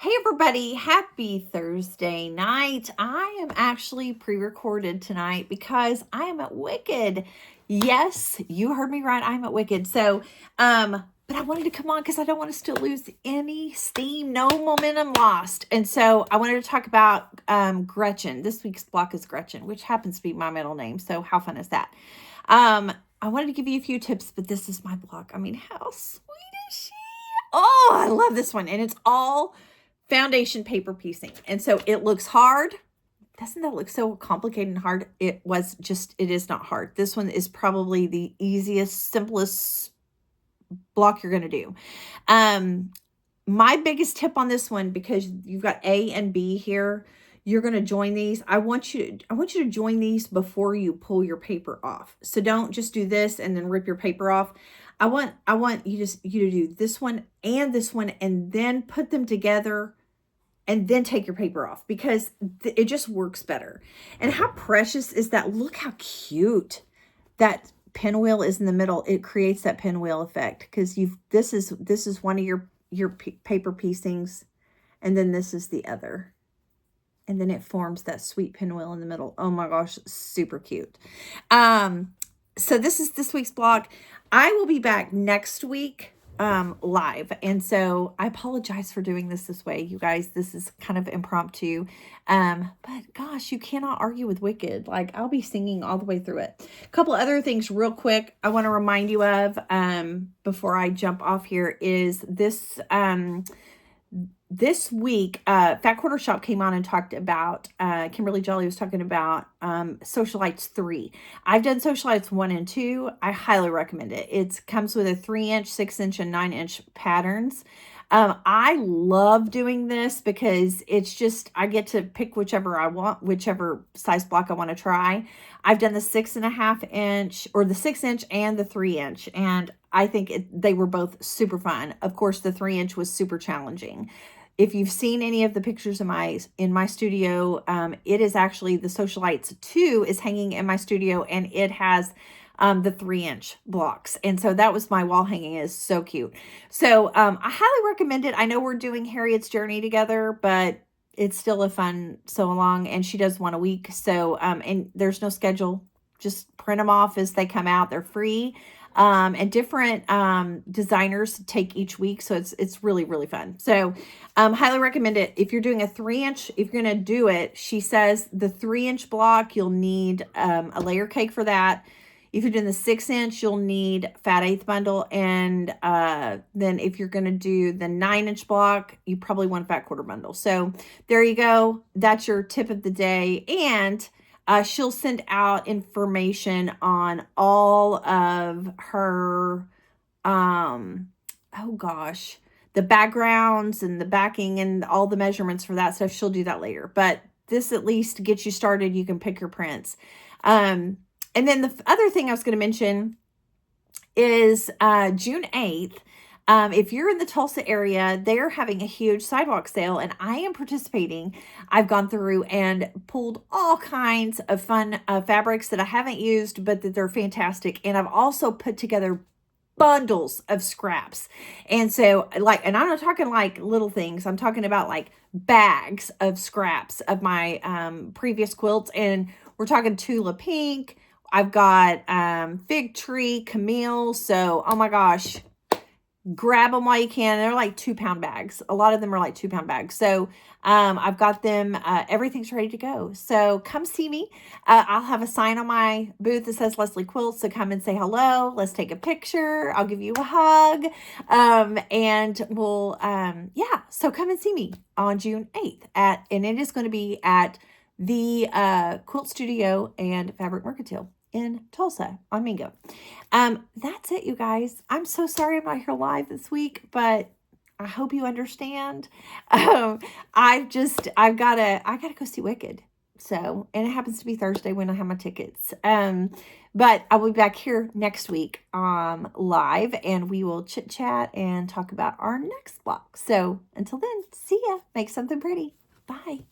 Hey everybody, happy Thursday night. I am actually pre-recorded tonight because I am at Wicked. Yes, you heard me right. I'm at Wicked. But I wanted to come on because I don't want us to lose any steam, no momentum lost. And so I wanted to talk about Gretchen. This week's block is Gretchen, which happens to be my middle name. So how fun is that? I wanted to give you a few tips, but this is my block. I mean, how sweet is she? Oh, I love this one. And it's all foundation paper piecing. And so it looks hard. Doesn't that look so complicated and hard? It is not hard. This one is probably the easiest, simplest block you're going to do. My biggest tip on this one, because you've got A and B here, you're going to join these. I want you to join these before you pull your paper off. So don't just do this and then rip your paper off. I want you to do this one and then put them together and then take your paper off, because it just works better. And how precious is that? Look how cute that pinwheel is in the middle. It creates that pinwheel effect because this is one of your paper piecings, and then this is the other. And then it forms that sweet pinwheel in the middle. Oh my gosh, super cute. So this is this week's block. I will be back next week live. And so I apologize for doing this way, you guys. This is kind of impromptu. But gosh, you cannot argue with Wicked. Like, I'll be singing all the way through it. A couple other things real quick I want to remind you of before I jump off here is this week, Fat Quarter Shop came on and talked about, Kimberly Jolly was talking about Sewcialites 3. I've done Sewcialites 1 and 2. I highly recommend it. It comes with a 3-inch, 6-inch, and 9-inch patterns. I love doing this because it's just, I get to pick whichever I want, whichever size block I want to try. I've done the 6.5 inch or the 6-inch and the 3-inch, and I think they were both super fun. Of course, the 3-inch was super challenging. If you've seen any of the pictures in my studio, it is actually the Sewcialites 2 is hanging in my studio, and it has the 3-inch blocks. And so that was my wall hanging. It is so cute. So I highly recommend it. I know we're doing Harriet's journey together, but it's still a fun sew along, and she does one a week. So, and there's no schedule, just print them off as they come out. They're free. And different designers take each week. So it's really, really fun. So highly recommend it. If you're doing a 3-inch, if you're going to do it, she says the 3-inch block, you'll need a layer cake for that. If you're doing the 6-inch, you'll need fat 1/8 bundle. And then if you're going to do the 9-inch block, you probably want a fat 1/4 bundle. So there you go. That's your tip of the day. And she'll send out information on all of her, the backgrounds and the backing and all the measurements for that stuff. She'll do that later. But this at least gets you started. You can pick your prints. And then the other thing I was going to mention is June 8th. If you're in the Tulsa area, they're having a huge sidewalk sale, and I am participating. I've gone through and pulled all kinds of fun fabrics that I haven't used, but that they're fantastic. And I've also put together bundles of scraps. And so and I'm not talking like little things. I'm talking about like bags of scraps of my previous quilts. And we're talking Tula Pink. I've got Fig Tree, Camille. So, oh my gosh, grab them while you can. They're like 2-pound bags. A lot of them are like 2-pound bags. So I've got them. Everything's ready to go. So come see me. I'll have a sign on my booth that says Leslie Quilts. So come and say hello. Let's take a picture. I'll give you a hug. And we'll, so come and see me on June 8th and it is going to be at the Quilt Studio and Fabric Mercantile in Tulsa on Mingo. That's it, you guys. I'm so sorry I'm not here live this week, but I hope you understand. I gotta go see Wicked. So, and it happens to be Thursday when I have my tickets. But I will be back here next week live, and we will chit chat and talk about our next block. So until then, see ya. Make something pretty. Bye.